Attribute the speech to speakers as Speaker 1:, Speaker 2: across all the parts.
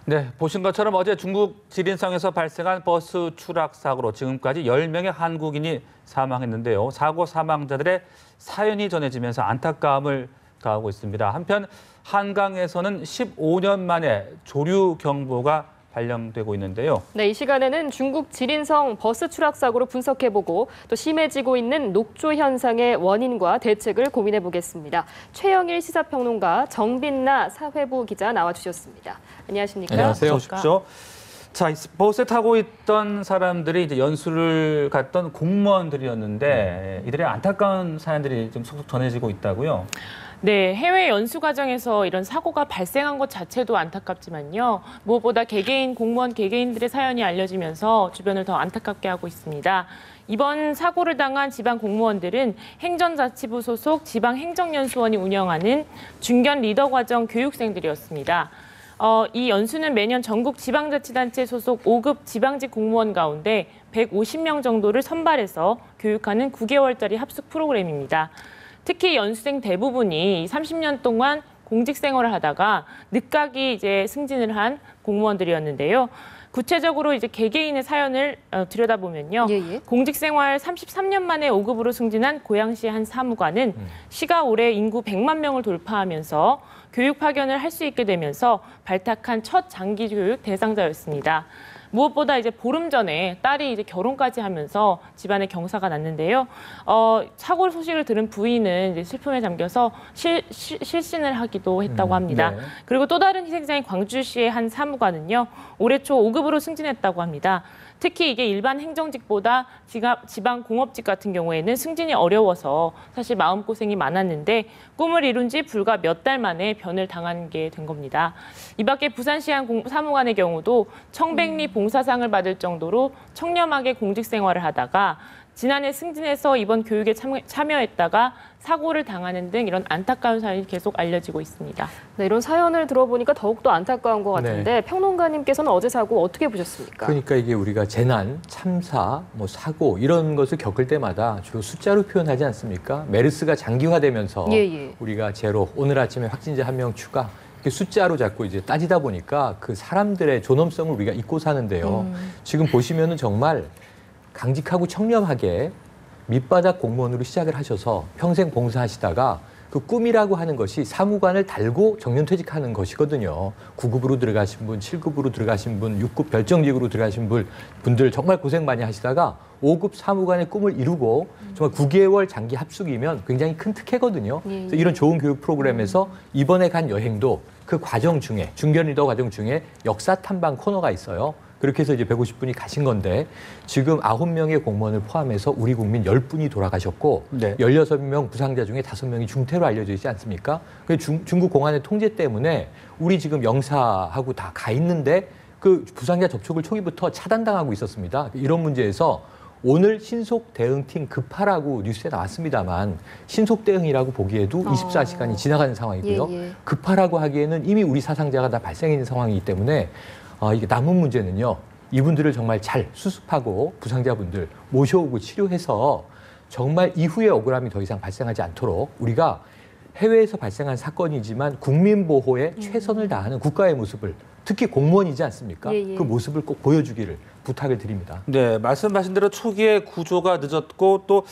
Speaker 1: 네, 보신 것처럼 어제 중국 지린성에서 발생한 버스 추락 사고로 지금까지 10명의 한국인이 사망했는데요. 사고 사망자들의 사연이 전해지면서 안타까움을 더하고 있습니다. 한편 한강에서는 15년 만에 조류 경보가 발령되고 있는데요.
Speaker 2: 네, 이 시간에는 중국 지린성 버스 추락 사고로 분석해보고 또 심해지고 있는 녹조 현상의 원인과 대책을 고민해보겠습니다. 최영일 시사평론가, 정빈나 사회부 기자 나와주셨습니다. 안녕하십니까?
Speaker 1: 안녕하세요. 어서 오십시오. 자, 버스에 타고 있던 사람들이 이제 연수를 갔던 공무원들이었는데 이들의 안타까운 사연들이 좀 속속 전해지고 있다고요?
Speaker 3: 네, 해외 연수 과정에서 이런 사고가 발생한 것 자체도 안타깝지만요. 무엇보다 개개인 공무원 개개인들의 사연이 알려지면서 주변을 더 안타깝게 하고 있습니다. 이번 사고를 당한 지방 공무원들은 행정자치부 소속 지방행정연수원이 운영하는 중견 리더 과정 교육생들이었습니다. 이 연수는 매년 전국 지방자치단체 소속 5급 지방직 공무원 가운데 150명 정도를 선발해서 교육하는 9개월짜리 합숙 프로그램입니다. 특히 연수생 대부분이 30년 동안 공직 생활을 하다가 늦가기 이제 승진을 한 공무원들이었는데요. 구체적으로 이제 개개인의 사연을 들여다보면요. 공직 생활 33년 만에 5급으로 승진한 고양시 한 사무관은 시가 올해 인구 100만 명을 돌파하면서 교육 파견을 할 수 있게 되면서 발탁한 첫 장기 교육 대상자였습니다. 무엇보다 이제 보름 전에 딸이 이제 결혼까지 하면서 집안에 경사가 났는데요. 사고 소식을 들은 부인은 이제 슬픔에 잠겨서 실신을 하기도 했다고 합니다.
Speaker 1: 네.
Speaker 3: 그리고 또 다른 희생자인 광주시의 한 사무관은요. 올해 초 5급으로 승진했다고 합니다. 특히 이게 일반 행정직보다 지방 공업직 같은 경우에는 승진이 어려워서 사실 마음고생이 많았는데 꿈을 이룬 지 불과 몇 달 만에 변을 당한 게 된 겁니다. 이 밖에 부산시 한 사무관의 경우도 청백리 봉사상을 받을 정도로 청렴하게 공직 생활을 하다가 지난해 승진해서 이번 교육에 참여했다가 사고를 당하는 등 이런 안타까운 사연이 계속 알려지고 있습니다.
Speaker 2: 네, 이런 사연을 들어보니까 더욱더 안타까운 것 같은데
Speaker 4: 네.
Speaker 2: 평론가님께서는 어제 사고 어떻게 보셨습니까?
Speaker 4: 그러니까 이게 우리가 재난, 참사, 사고 이런 것을 겪을 때마다 주로 숫자로 표현하지 않습니까? 메르스가 장기화되면서 우리가 제로, 오늘 아침에 확진자 1명 추가 이렇게 숫자로 자꾸 이제 따지다 보니까 그 사람들의 존엄성을 우리가 잊고 사는데요. 지금 보시면은 정말 강직하고 청렴하게 밑바닥 공무원으로 시작을 하셔서 평생 봉사하시다가 그 꿈이라고 하는 것이 사무관을 달고 정년퇴직하는 것이거든요. 9급으로 들어가신 분, 7급으로 들어가신 분, 6급 별정직으로 들어가신 분들 정말 고생 많이 하시다가 5급 사무관의 꿈을 이루고 정말 9개월 장기 합숙이면 굉장히 큰 특혜거든요. 그래서 이런 좋은 교육 프로그램에서 이번에 간 여행도 그 과정 중에 중견 리더 과정 중에 역사 탐방 코너가 있어요. 그렇게 해서 이제 150분이 가신 건데 지금 9명의 공무원을 포함해서 우리 국민 10분이 돌아가셨고 16명 부상자 중에 5명이 중태로 알려져 있지 않습니까? 중국 공안의 통제 때문에 우리 지금 영사하고 다 가 있는데 그 부상자 접촉을 초기부터 차단당하고 있었습니다. 이런 문제에서 오늘 신속 대응팀 급하라고 뉴스에 나왔습니다만 신속 대응이라고 보기에도 24시간이 지나가는 상황이고요. 급하라고 하기에는 이미 우리 사상자가 다 발생했는 상황이기 때문에 이게 남은 문제는요. 이분들을 정말 잘 수습하고 부상자분들 모셔오고 치료해서 정말 이후에 억울함이 더 이상 발생하지 않도록 우리가 해외에서 발생한 사건이지만 국민 보호에 최선을 다하는 국가의 모습을 특히 공무원이지 않습니까? 그 모습을 꼭 보여주기를 부탁을 드립니다.
Speaker 1: 네, 말씀하신 대로 초기에 구조가 늦었고 또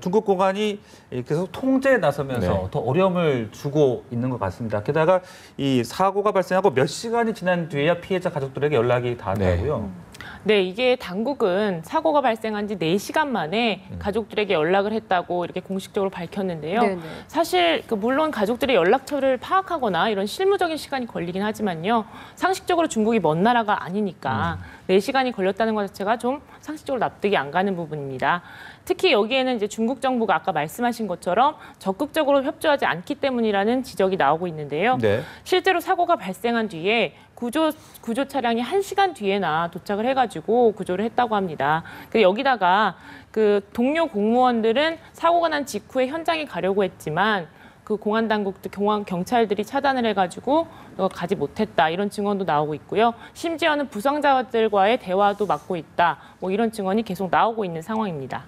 Speaker 1: 중국 공안이 계속 통제에 나서면서 더 어려움을 주고 있는 것 같습니다. 게다가 이 사고가 발생하고 몇 시간이 지난 뒤에야 피해자 가족들에게 연락이 닿았다고요.
Speaker 3: 네, 이게 당국은 사고가 발생한 지 4시간 만에 가족들에게 연락을 했다고 이렇게 공식적으로 밝혔는데요. 사실 물론 가족들의 연락처를 파악하거나 이런 실무적인 시간이 걸리긴 하지만요. 상식적으로 중국이 먼 나라가 아니니까 4시간이 걸렸다는 것 자체가 좀 상식적으로 납득이 안 가는 부분입니다. 특히 여기에는 이제 중국 정부가 아까 말씀하신 것처럼 적극적으로 협조하지 않기 때문이라는 지적이 나오고 있는데요. 실제로 사고가 발생한 뒤에 구조 차량이 1시간 뒤에나 도착을 해가지고 구조를 했다고 합니다. 여기다가 그 동료 공무원들은 사고가 난 직후에 현장에 가려고 했지만 그 공안 당국도 공안 경찰들이 차단을 해가지고 너가 가지 못했다 이런 증언도 나오고 있고요. 심지어는 부상자들과의 대화도 막고 있다. 뭐 이런 증언이 계속 나오고 있는 상황입니다.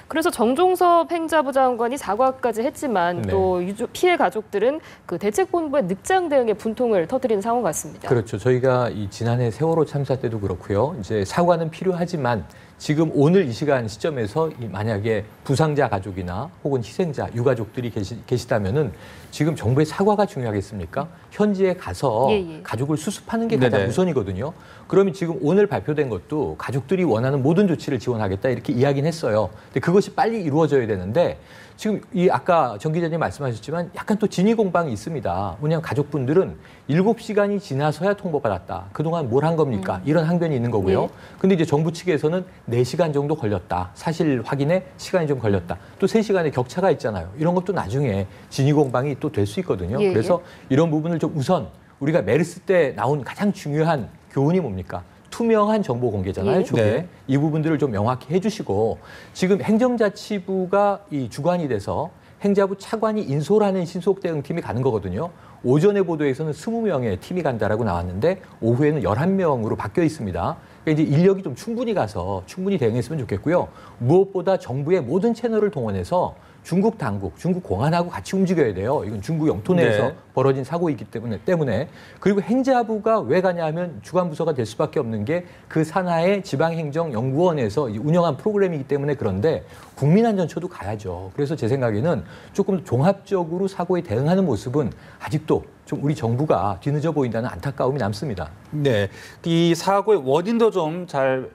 Speaker 2: 그래서 정종섭 행자부 장관이 사과까지 했지만
Speaker 4: 네.
Speaker 2: 또 피해 가족들은 그 대책본부의 늑장 대응에 분통을 터뜨리는 상황 같습니다.
Speaker 4: 그렇죠. 저희가 이 지난해 세월호 참사 때도 그렇고요. 이제 사과는 필요하지만 지금 오늘 이 시간 시점에서 만약에 부상자 가족이나 혹은 희생자 유가족들이 계시다면은 지금 정부의 사과가 중요하겠습니까? 현지에 가서 가족을 수습하는 게 가장
Speaker 1: 네네.
Speaker 4: 우선이거든요. 그러면 지금 오늘 발표된 것도 가족들이 원하는 모든 조치를 지원하겠다 이렇게 이야기는 했어요. 근데 그것이 빨리 이루어져야 되는데 지금 이 아까 정 기자님 말씀하셨지만 약간 또 진위 공방이 있습니다. 뭐냐면 가족분들은 7시간이 지나서야 통보받았다. 그동안 뭘 한 겁니까? 이런 항변이 있는 거고요. 근데 이제 정부 측에서는 4시간 정도 걸렸다. 사실 확인에 시간이 좀 걸렸다. 또 3시간의 격차가 있잖아요. 이런 것도 나중에 진위 공방이 또 될 수 있거든요. 그래서 이런 부분을 좀 우선 우리가 메르스 때 나온 가장 중요한 교훈이 뭡니까? 투명한 정보 공개잖아요, 초기에.
Speaker 1: 네.
Speaker 4: 이 부분들을 좀 명확히 해주시고 지금 행정자치부가 이 주관이 돼서 행자부 차관이 인솔하는 신속대응팀이 가는 거거든요. 오전에 보도에서는 20명의 팀이 간다라고 나왔는데 오후에는 11명으로 바뀌어 있습니다. 그러니까 이제 인력이 좀 충분히 가서 충분히 대응했으면 좋겠고요. 무엇보다 정부의 모든 채널을 동원해서 중국 당국, 중국 공안하고 같이 움직여야 돼요. 이건 중국 영토 내에서
Speaker 1: 네.
Speaker 4: 벌어진 사고이기 때문에. 그리고 행자부가 왜 가냐 하면 주관부서가 될 수밖에 없는 게 그 산하의 지방행정연구원에서 운영한 프로그램이기 때문에 그런데 국민안전처도 가야죠. 그래서 제 생각에는 조금 종합적으로 사고에 대응하는 모습은 아직도 좀 우리 정부가 뒤늦어 보인다는 안타까움이 남습니다.
Speaker 1: 네, 이 사고의 원인도 좀 잘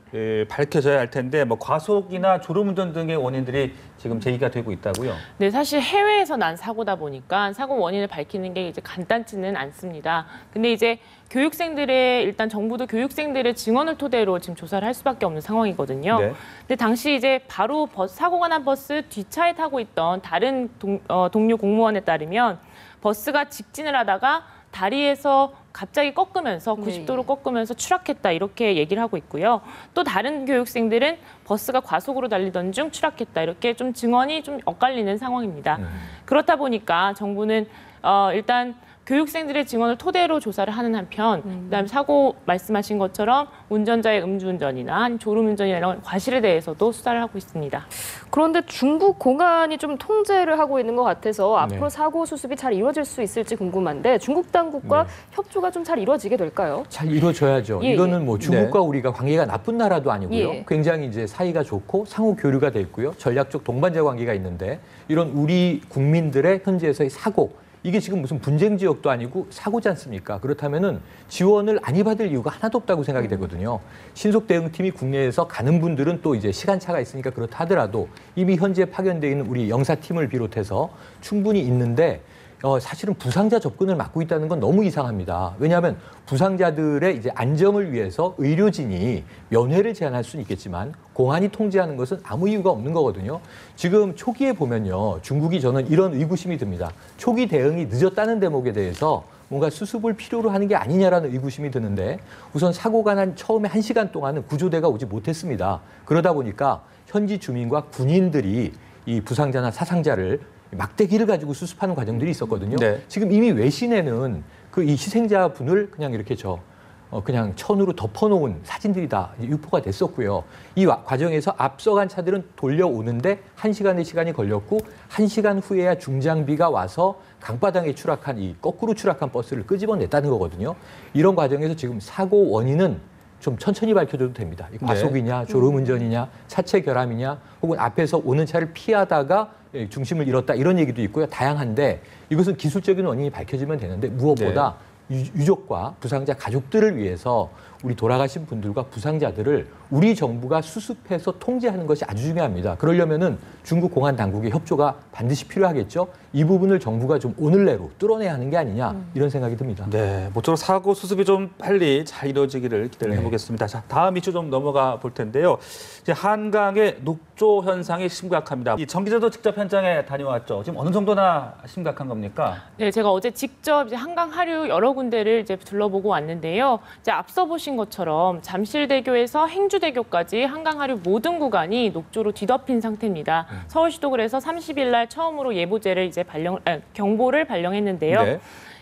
Speaker 1: 밝혀져야 할 텐데 뭐 과속이나 졸음운전 등의 원인들이 지금 제기가 되고 있다고요?
Speaker 3: 네, 사실 해외에서 난 사고다 보니까 사고 원인을 밝히는 게 이제 간단치는 않습니다. 근데 이제 교육생들의 일단 정부도 교육생들의 증언을 토대로 지금 조사를 할 수밖에 없는 상황이거든요.
Speaker 1: 네.
Speaker 3: 근데 당시 이제 바로 사고가 난 버스 뒷차에 타고 있던 다른 동료 공무원에 따르면 버스가 직진을 하다가 다리에서 갑자기 꺾으면서 90도로 꺾으면서 추락했다 이렇게 얘기를 하고 있고요. 또 다른 교육생들은 버스가 과속으로 달리던 중 추락했다 이렇게 좀 증언이 좀 엇갈리는 상황입니다. 그렇다 보니까 정부는 일단 교육생들의 증언을 토대로 조사를 하는 한편 그다음에 사고 말씀하신 것처럼 운전자의 음주운전이나 졸음운전이나 이런 과실에 대해서도 수사를 하고 있습니다.
Speaker 2: 그런데 중국 공안이 좀 통제를 하고 있는 것 같아서 앞으로
Speaker 4: 네.
Speaker 2: 사고 수습이 잘 이루어질 수 있을지 궁금한데 중국 당국과 협조가 좀 잘 이루어지게 될까요?
Speaker 4: 잘 이루어져야죠. 이거는 뭐 중국과 우리가 관계가 나쁜 나라도 아니고요. 굉장히 이제 사이가 좋고 상호 교류가 돼 있고요. 전략적 동반자 관계가 있는데 이런 우리 국민들의 현지에서의 사고 이게 지금 무슨 분쟁 지역도 아니고 사고지 않습니까? 그렇다면은 지원을 안 받을 이유가 하나도 없다고 생각이 되거든요. 신속 대응팀이 국내에서 가는 분들은 또 이제 시간차가 있으니까 그렇다 하더라도 이미 현지에 파견돼 있는 우리 영사팀을 비롯해서 충분히 있는데 사실은 부상자 접근을 막고 있다는 건 너무 이상합니다. 왜냐하면 부상자들의 이제 안정을 위해서 의료진이 면회를 제한할 수는 있겠지만 공안이 통제하는 것은 아무 이유가 없는 거거든요. 지금 초기에 보면요. 중국이 저는 이런 의구심이 듭니다. 초기 대응이 늦었다는 대목에 대해서 뭔가 수습을 필요로 하는 게 아니냐라는 의구심이 드는데 우선 사고가 난 처음에 1시간 동안은 구조대가 오지 못했습니다. 그러다 보니까 현지 주민과 군인들이 이 부상자나 사상자를 막대기를 가지고 수습하는 과정들이 있었거든요.
Speaker 1: 네.
Speaker 4: 지금 이미 외신에는 그 이 희생자분을 그냥 이렇게 그냥 천으로 덮어놓은 사진들이 다 유포가 됐었고요. 이 과정에서 앞서간 차들은 돌려오는데 1시간의 시간이 걸렸고 1시간 후에야 중장비가 와서 강바닥에 추락한 이 거꾸로 추락한 버스를 끄집어냈다는 거거든요. 이런 과정에서 지금 사고 원인은 좀 천천히 밝혀줘도 됩니다. 과속이냐, 졸음운전이냐, 차체 결함이냐, 혹은 앞에서 오는 차를 피하다가 중심을 잃었다 이런 얘기도 있고요. 다양한데 이것은 기술적인 원인이 밝혀지면 되는데 무엇보다 유족과 부상자 가족들을 위해서 우리 돌아가신 분들과 부상자들을 우리 정부가 수습해서 통제하는 것이 아주 중요합니다. 그러려면은 중국 공안 당국의 협조가 반드시 필요하겠죠. 이 부분을 정부가 좀 오늘 내로 뚫어내야 하는 게 아니냐 이런 생각이 듭니다.
Speaker 1: 네, 모쪼록 사고 수습이 좀 빨리 잘 이루어지기를 기대를 해보겠습니다. 자, 다음 이슈 좀 넘어가 볼 텐데요. 이제 한강의 녹조 현상이 심각합니다. 이 정 기자도 직접 현장에 다녀왔죠. 지금 어느 정도나 심각한 겁니까?
Speaker 3: 네, 제가 어제 직접 이제 한강 하류 여러 군데를 이제 둘러보고 왔는데요. 이제 앞서 보신 것처럼 잠실대교에서 행주대교까지 한강 하류 모든 구간이 녹조로 뒤덮인 상태입니다. 서울시도 그래서 30일 날 처음으로 예보제를 이제 경보를 발령했는데요.
Speaker 1: 네.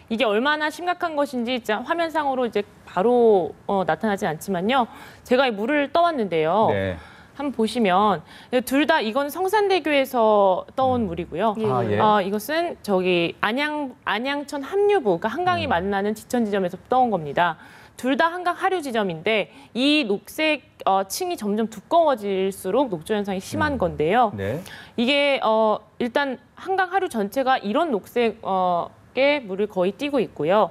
Speaker 3: 이게 얼마나 심각한 것인지 이제 화면상으로 이제 바로 나타나진 않지만요. 제가 이 물을 떠왔는데요.
Speaker 1: 네.
Speaker 3: 한번 보시면 둘 다 이건 성산대교에서 떠온 물이고요.
Speaker 1: 예.
Speaker 3: 이것은 저기 안양천 합류부, 그러니까 한강이 만나는 지천 지점에서 떠온 겁니다. 둘 다 한강 하류 지점인데 이 녹색 층이 점점 두꺼워질수록 녹조 현상이 심한 건데요.
Speaker 1: 네.
Speaker 3: 이게 일단 한강 하류 전체가 이런 녹색의 물을 거의 띠고 있고요.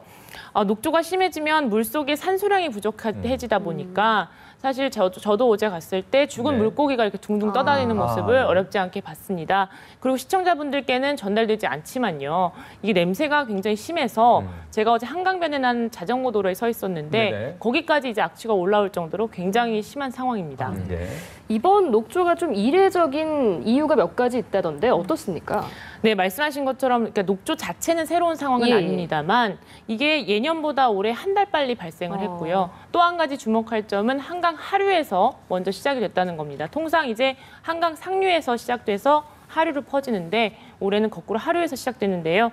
Speaker 3: 녹조가 심해지면 물속에 산소량이 부족해지다 보니까 사실 저도 어제 갔을 때 죽은
Speaker 1: 네.
Speaker 3: 물고기가 이렇게 둥둥 떠다니는 모습을 어렵지 않게 봤습니다. 그리고 시청자분들께는 전달되지 않지만요. 이게 냄새가 굉장히 심해서 제가 어제 한강변에 난 자전거 도로에 서 있었는데
Speaker 1: 네네.
Speaker 3: 거기까지 이제 악취가 올라올 정도로 굉장히 심한 상황입니다.
Speaker 1: 네.
Speaker 2: 이번 녹조가 좀 이례적인 이유가 몇 가지 있다던데 어떻습니까?
Speaker 3: 네, 말씀하신 것처럼 그러니까 녹조 자체는 새로운 상황은
Speaker 2: 예.
Speaker 3: 아닙니다만 이게 예년보다 올해 한 달 빨리 발생을 했고요. 또 한 가지 주목할 점은 한강 하류에서 먼저 시작이 됐다는 겁니다. 통상 이제 한강 상류에서 시작돼서 하류로 퍼지는데 올해는 거꾸로 하류에서 시작됐는데요.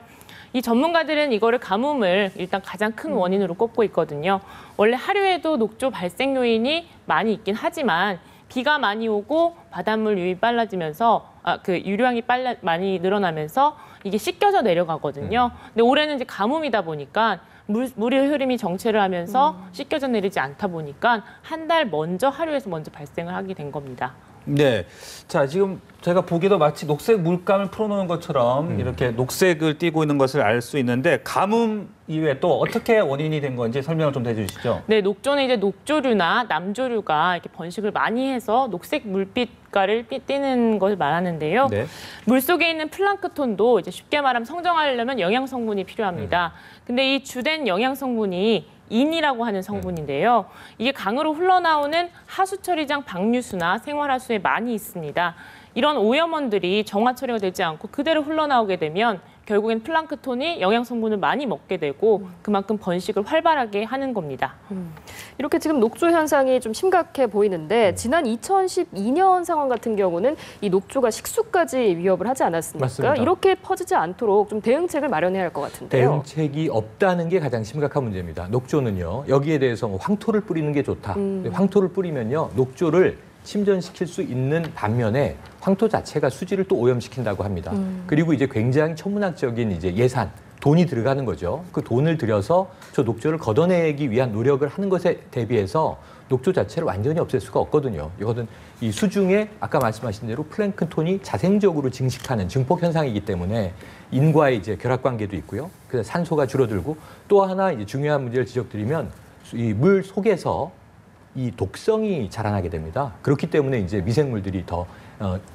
Speaker 3: 이 전문가들은 이거를 가뭄을 일단 가장 큰 원인으로 꼽고 있거든요. 원래 하류에도 녹조 발생 요인이 많이 있긴 하지만 비가 많이 오고 바닷물 유입이 빨라지면서 그 유량이 많이 늘어나면서 이게 씻겨져 내려가거든요. 근데 올해는 이제 가뭄이다 보니까 물의 흐름이 정체를 하면서 씻겨져 내리지 않다 보니까 한 달 먼저 하류에서 먼저 발생을 하게 된 겁니다.
Speaker 1: 네. 자, 지금 제가 보기도 마치 녹색 물감을 풀어놓은 것처럼 이렇게 녹색을 띠고 있는 것을 알 수 있는데 가뭄 이외에 또 어떻게 원인이 된 건지 설명을 좀 해주시죠.
Speaker 3: 네, 녹조는 이제 녹조류나 남조류가 이렇게 번식을 많이 해서 녹색 물빛깔을 띠는 것을 말하는데요.
Speaker 1: 네.
Speaker 3: 물 속에 있는 플랑크톤도 이제 쉽게 말하면 성장하려면 영양 성분이 필요합니다. 근데 이 주된 영양 성분이 인이라고 하는 성분인데요. 이게 강으로 흘러나오는 하수처리장 방류수나 생활하수에 많이 있습니다. 이런 오염원들이 정화 처리가 되지 않고 그대로 흘러나오게 되면 결국엔 플랑크톤이 영양 성분을 많이 먹게 되고 그만큼 번식을 활발하게 하는 겁니다.
Speaker 2: 이렇게 지금 녹조 현상이 좀 심각해 보이는데 지난 2012년 상황 같은 경우는 이 녹조가 식수까지 위협을 하지 않았습니까?
Speaker 4: 맞습니다.
Speaker 2: 이렇게 퍼지지 않도록 좀 대응책을 마련해야 할 것 같은데요.
Speaker 4: 대응책이 없다는 게 가장 심각한 문제입니다. 녹조는요. 여기에 대해서 황토를 뿌리는 게 좋다. 근데 황토를 뿌리면요. 녹조를 침전시킬 수 있는 반면에 황토 자체가 수질을 또 오염시킨다고 합니다. 그리고 이제 굉장히 천문학적인 이제 예산, 돈이 들어가는 거죠. 그 돈을 들여서 저 녹조를 걷어내기 위한 노력을 하는 것에 대비해서 녹조 자체를 완전히 없앨 수가 없거든요. 이것은 이 수중에 아까 말씀하신 대로 플랭크톤이 자생적으로 증식하는 증폭 현상이기 때문에 인과의 이제 결합 관계도 있고요. 그래서 산소가 줄어들고 또 하나 이제 중요한 문제를 지적드리면 이 물 속에서 이 독성이 자라나게 됩니다. 그렇기 때문에 이제 미생물들이 더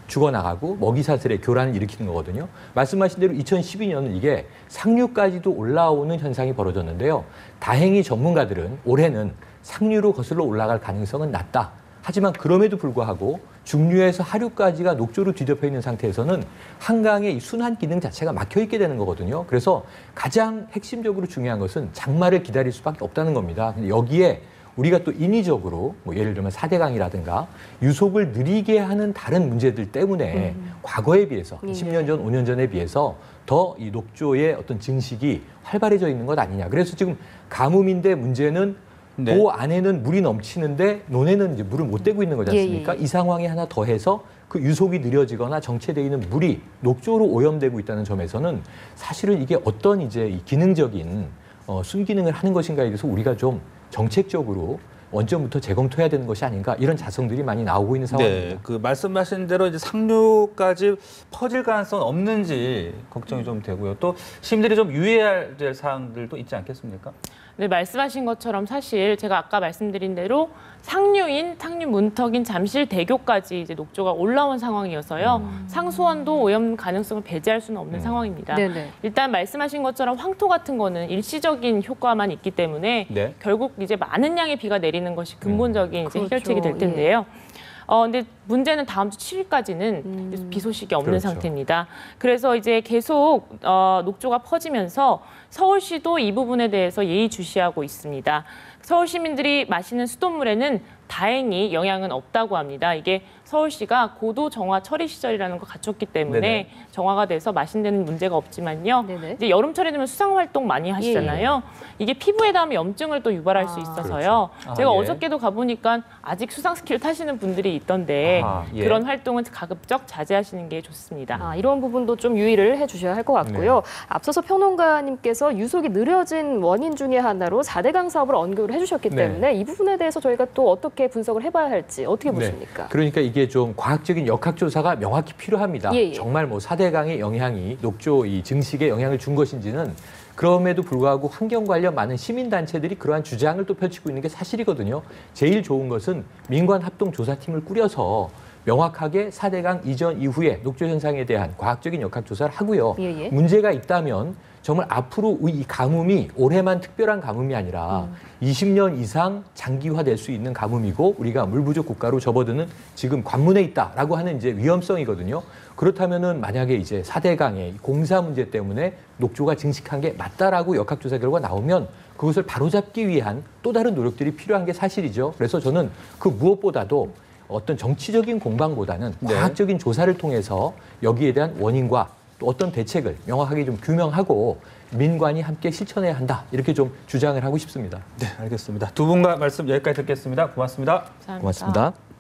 Speaker 4: 죽어나가고 먹이사슬의 교란을 일으키는 거거든요. 말씀하신 대로 2012년은 이게 상류까지도 올라오는 현상이 벌어졌는데요. 다행히 전문가들은 올해는 상류로 거슬러 올라갈 가능성은 낮다. 하지만 그럼에도 불구하고 중류에서 하류까지가 녹조로 뒤덮여 있는 상태에서는 한강의 이 순환 기능 자체가 막혀 있게 되는 거거든요. 그래서 가장 핵심적으로 중요한 것은 장마를 기다릴 수밖에 없다는 겁니다. 근데 여기에 우리가 또 인위적으로 뭐 예를 들면 4대강이라든가 유속을 느리게 하는 다른 문제들 때문에 과거에 비해서 10년 전, 5년 전에 비해서 더 이 녹조의 어떤 증식이 활발해져 있는 것 아니냐. 그래서 지금 가뭄인데 문제는
Speaker 1: 네.
Speaker 4: 도 안에는 물이 넘치는데 논에는 이제 물을 못 대고 있는 거지 않습니까? 이 상황에 하나 더해서 그 유속이 느려지거나 정체되어 있는 물이 녹조로 오염되고 있다는 점에서는 사실은 이게 어떤 이제 이 기능적인 순기능을 하는 것인가에 대해서 우리가 좀 정책적으로 원점부터 재검토해야 되는 것이 아닌가 이런 자성들이 많이 나오고 있는 상황입니다.
Speaker 1: 네, 그 말씀하신 대로 이제 상류까지 퍼질 가능성은 없는지 걱정이 좀 되고요. 또 시민들이 좀 유의해야 될 사항들도 있지 않겠습니까?
Speaker 3: 네, 말씀하신 것처럼 사실 제가 아까 말씀드린 대로 상류 문턱인 잠실대교까지 이제 녹조가 올라온 상황이어서요. 상수원도 오염 가능성을 배제할 수는 없는 상황입니다.
Speaker 2: 네네.
Speaker 3: 일단 말씀하신 것처럼 황토 같은 거는 일시적인 효과만 있기 때문에
Speaker 1: 네.
Speaker 3: 결국 이제 많은 양의 비가 내리는 것이 근본적인 이제
Speaker 2: 그렇죠.
Speaker 3: 해결책이 될 텐데요. 근데 문제는 다음 주 7일까지는 비 소식이 없는
Speaker 4: 그렇죠.
Speaker 3: 상태입니다. 그래서 이제 계속 녹조가 퍼지면서 서울시도 이 부분에 대해서 예의주시하고 있습니다. 서울 시민들이 마시는 수돗물에는 다행히 영향은 없다고 합니다. 이게 서울시가 고도 정화 처리 시설이라는 걸 갖췄기 때문에
Speaker 4: 네네.
Speaker 3: 정화가 돼서 마신 데는 문제가 없지만요.
Speaker 2: 네네.
Speaker 3: 이제 여름철이 되면 수상 활동 많이 하시잖아요. 이게 피부에 닿으면 염증을 또 유발할 수 있어서요.
Speaker 1: 그렇죠.
Speaker 3: 제가
Speaker 1: 예.
Speaker 3: 어저께도 가보니까 아직 수상 스키를 타시는 분들이 있던데
Speaker 1: 아하, 예.
Speaker 3: 그런 활동은 가급적 자제하시는 게 좋습니다.
Speaker 2: 이런 부분도 좀 유의를 해주셔야 할 것 같고요. 앞서서 평론가님께서 유속이 느려진 원인 중에 하나로 4대강 사업을 언급을 해주셨기
Speaker 4: 네.
Speaker 2: 때문에 이 부분에 대해서 저희가 또 어떻게 분석을 해봐야 할지 어떻게 보십니까?
Speaker 4: 그러니까 이게 좀 과학적인 역학조사가 명확히 필요합니다.
Speaker 2: 예, 예.
Speaker 4: 정말 뭐 4대강의 영향이 녹조 이 증식에 영향을 준 것인지는 그럼에도 불구하고 환경 관련 많은 시민단체들이 그러한 주장을 또 펼치고 있는 게 사실이거든요. 제일 좋은 것은 민관 합동조사팀을 꾸려서 명확하게 4대강 이전 이후에 녹조 현상에 대한 과학적인 역학조사를 하고요.
Speaker 2: 예, 예.
Speaker 4: 문제가 있다면 정말 앞으로 이 가뭄이 올해만 특별한 가뭄이 아니라 20년 이상 장기화될 수 있는 가뭄이고 우리가 물 부족 국가로 접어드는 지금 관문에 있다라고 하는 이제 위험성이거든요. 그렇다면은 만약에 이제 4대강의 공사 문제 때문에 녹조가 증식한 게 맞다라고 역학조사 결과 나오면 그것을 바로잡기 위한 또 다른 노력들이 필요한 게 사실이죠. 그래서 저는 그 무엇보다도 어떤 정치적인 공방보다는 과학적인 조사를 통해서 여기에 대한 원인과 또 어떤 대책을 명확하게 좀 규명하고 민관이 함께 실천해야 한다. 이렇게 좀 주장을 하고 싶습니다.
Speaker 1: 네, 알겠습니다. 두 분과 말씀 여기까지 듣겠습니다. 고맙습니다.
Speaker 3: 감사합니다.
Speaker 4: 고맙습니다.